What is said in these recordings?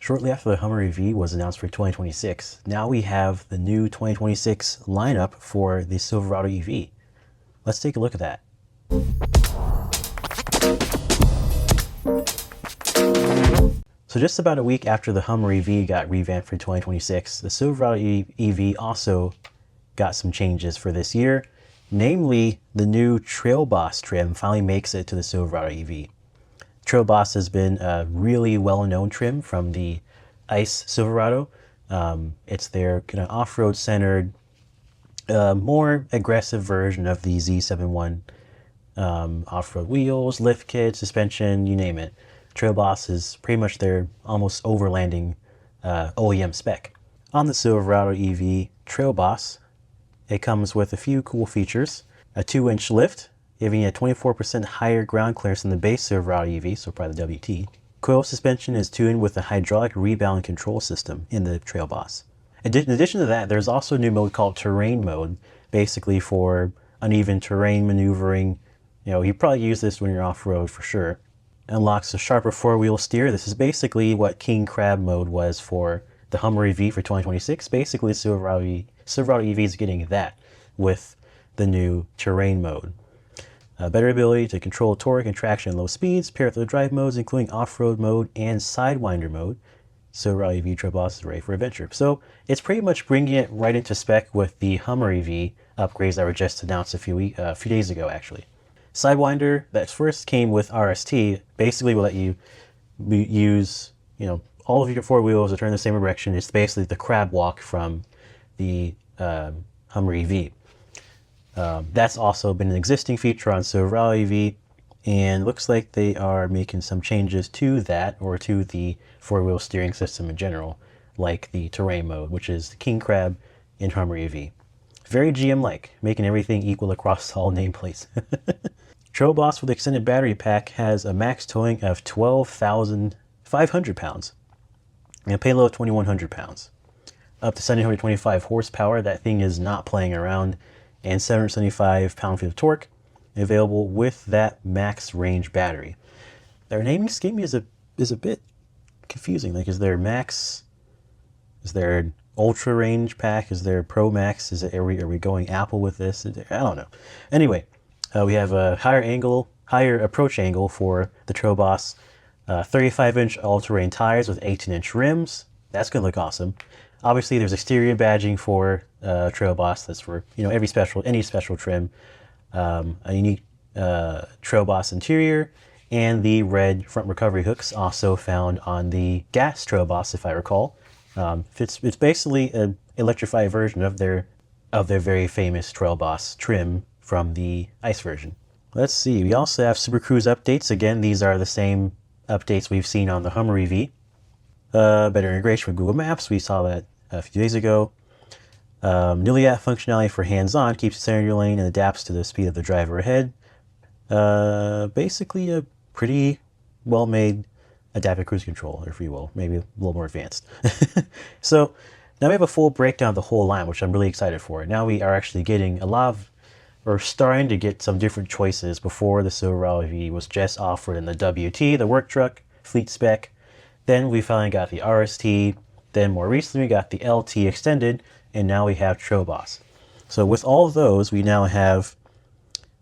Shortly after the Hummer EV was announced for 2026, now we have the new 2026 lineup for the Silverado EV. Let's take a look at that. So just about a week after the Hummer EV got revamped for 2026, the Silverado EV also got some changes for this year. Namely, the new Trail Boss trim finally makes it to the Silverado EV. Trail Boss has been a really well-known trim from the ICE Silverado. It's their kind of off-road centered, more aggressive version of the Z71. Off-road wheels, lift kit, suspension, you name it. Trail Boss is pretty much their almost overlanding OEM spec. On the Silverado EV Trail Boss, it comes with a few cool features. A 2-inch lift, giving you a 24% higher ground clearance than the base Silverado EV, so probably the WT. Coil suspension is tuned with a hydraulic rebound control system in the Trail Boss. In addition to that, there's also a new mode called Terrain Mode, basically for uneven terrain maneuvering. You know, you probably use this when you're off-road for sure. Unlocks a sharper four-wheel steer. This is basically what King Crab mode was for the Hummer EV for 2026. Basically, Silverado EV is getting that with the new Terrain Mode. Better ability to control torque and traction at low speeds, paired with the drive modes, including off-road mode and Sidewinder mode. Silverado EV Trail Boss is ready for adventure. So it's pretty much bringing it right into spec with the Hummer EV upgrades that were just announced a few days ago, actually. Sidewinder that first came with RST basically will let you use, all of your four wheels to turn in the same direction. It's basically the crab walk from the Hummer EV. That's also been an existing feature on Silverado EV, and looks like they are making some changes to that, or to the four-wheel steering system in general, like the terrain mode, which is the King Crab in Hummer EV. Very GM-like, making everything equal across all nameplates. Trail Boss with extended battery pack has a max towing of 12,500 pounds and a payload of 2,100 pounds. Up to 725 horsepower, that thing is not playing around, and 775 pound-feet of torque, available with that max range battery. Their naming scheme is a bit confusing. Like, is there max? Is there ultra range pack? Is there Pro Max? Are we going Apple with this? I don't know. Anyway, we have a higher approach angle for the Trail Boss. 35-inch all-terrain tires with 18-inch rims. That's gonna look awesome. Obviously, there's exterior badging for Trail Boss. That's for any special trim. A unique Trail Boss interior, and the red front recovery hooks also found on the gas Trail Boss, if I recall. It's basically an electrified version of their very famous Trail Boss trim from the ICE version. Let's see. We also have Super Cruise updates. Again, these are the same updates we've seen on the Hummer EV. Better integration with Google Maps. We saw that a few days ago. Newly added functionality for hands-on, keeps the center of your lane and adapts to the speed of the driver ahead. Basically a pretty well-made adaptive cruise control, if you will, maybe a little more advanced. So now we have a full breakdown of the whole line, which I'm really excited for. Now we are actually getting we're starting to get some different choices. Before, the Silverado EV was just offered in the WT, the work truck, fleet spec. Then we finally got the RST. Then more recently we got the LT extended, and now we have Trail Boss. So with all of those, we now have,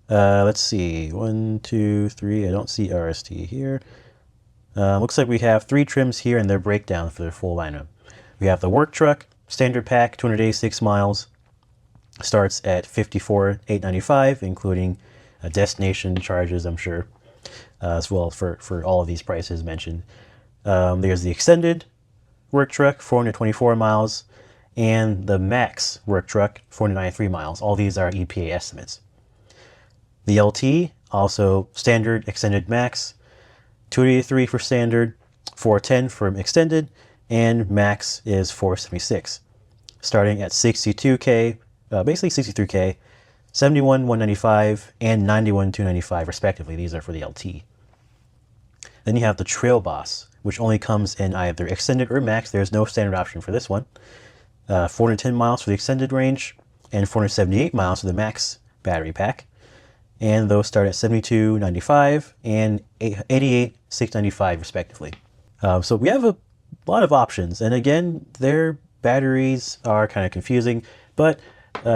let's see, 1, 2, 3, I don't see RST here. Looks like we have 3 trims here and their breakdown for the full lineup. We have the work truck, standard pack, 286 miles, starts at $54,895, including destination charges, I'm sure, as well for all of these prices mentioned. There's the extended work truck, 424 miles, and the max work truck, 493 miles. All these are EPA estimates. The LT, also standard, extended, max, 283 for standard, 410 for extended, and max is 476, starting at 62K, basically 63K, 71,195, and 91,295 respectively. These are for the LT. Then you have the Trail Boss, which only comes in either extended or max. There's no standard option for this one. 410 miles for the extended range, and 478 miles for the max battery pack. And those start at $72,995 and $88,695 respectively. So we have a a lot of options. And again, their batteries are kind of confusing, but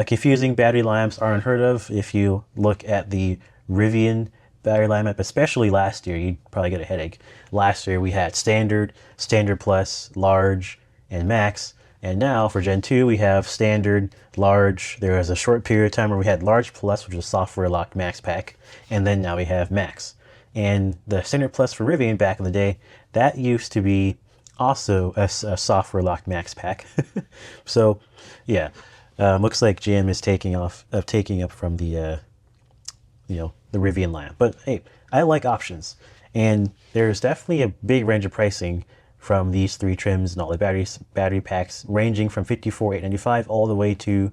confusing battery lineups are unheard of. If you look at the Rivian battery lineup, especially last year, you'd probably get a headache. Last year we had Standard, Standard Plus, Large, and Max. And now for Gen 2, we have Standard, Large. There was a short period of time where we had Large Plus, which was a software locked Max pack. And then now we have Max. And the Standard Plus for Rivian back in the day, that used to be also a software locked Max pack. So yeah, looks like GM is taking up from the the Rivian lineup. But hey, I like options, and there's definitely a big range of pricing from these three trims and all the battery packs, ranging from $54,895 all the way to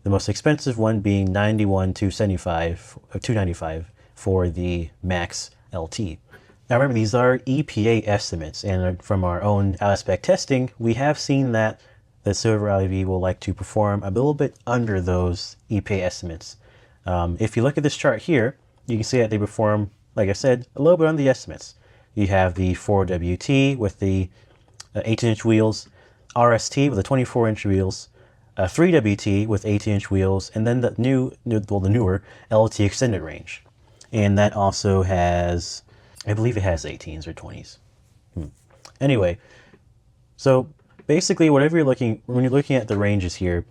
the most expensive one being $91,295 for the Max LT. Now remember, these are EPA estimates, and from our own out-of-spec testing, we have seen that the Silverado EV will like to perform a little bit under those EPA estimates. If you look at this chart here, you can see that they perform, like I said, a little bit under the estimates. You have the 4WT with the 18-inch wheels, RST with the 24-inch wheels, 3WT with 18-inch wheels, and then the newer LT extended range. And that also has, I believe it has 18s or 20s. Anyway, so basically when you're looking at the ranges here,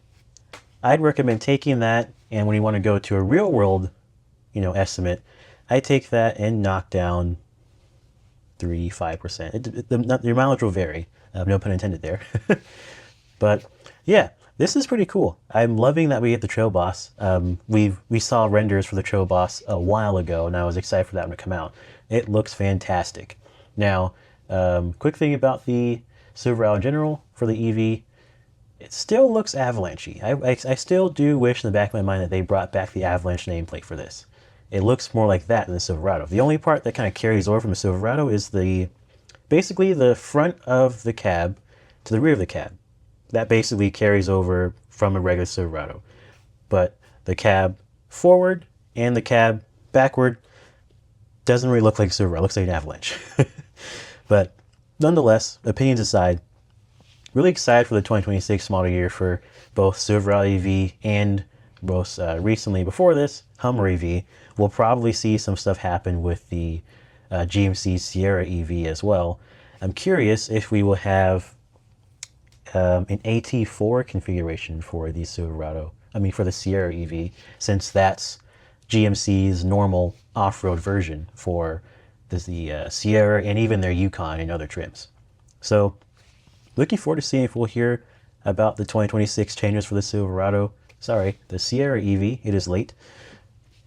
I'd recommend taking that, and when you want to go to a real world, estimate, I take that and knock down 3-5%. Your mileage will vary. No pun intended there. But yeah, this is pretty cool. I'm loving that we get the Trail Boss. We saw renders for the Trail Boss a while ago, and I was excited for that one to come out. It looks fantastic. Now, quick thing about the Silverado in general for the EV, it still looks Avalanche-y. I still do wish in the back of my mind that they brought back the Avalanche nameplate for this. It looks more like that than the Silverado. The only part that kind of carries over from the Silverado is basically the front of the cab to the rear of the cab. That basically carries over from a regular Silverado. But the cab forward and the cab backward doesn't really look like a Silverado. It looks like an Avalanche. But nonetheless, opinions aside, really excited for the 2026 model year for both Silverado EV and most recently before this, Hummer EV. We'll probably see some stuff happen with the GMC Sierra EV as well. I'm curious if we will have an AT4 configuration for the for the Sierra EV, since that's GMC's normal off-road version for the Sierra and even their Yukon and other trims. So looking forward to seeing if we'll hear about the 2026 changes for the the Sierra EV. It is late.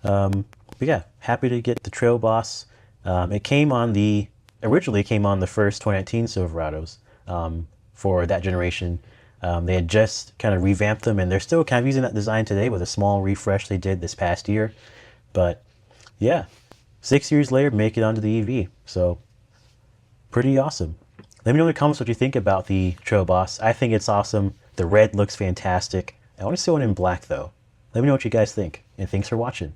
But yeah, happy to get the Trail Boss. It originally came on the first 2019 Silverados for that generation. They had just kind of revamped them, and they're still kind of using that design today with a small refresh they did this past year. But yeah, 6 years later, make it onto the EV. So pretty awesome. Let me know in the comments what you think about the Trail Boss. I think it's awesome. The red looks fantastic. I want to see one in black though. Let me know what you guys think, and thanks for watching.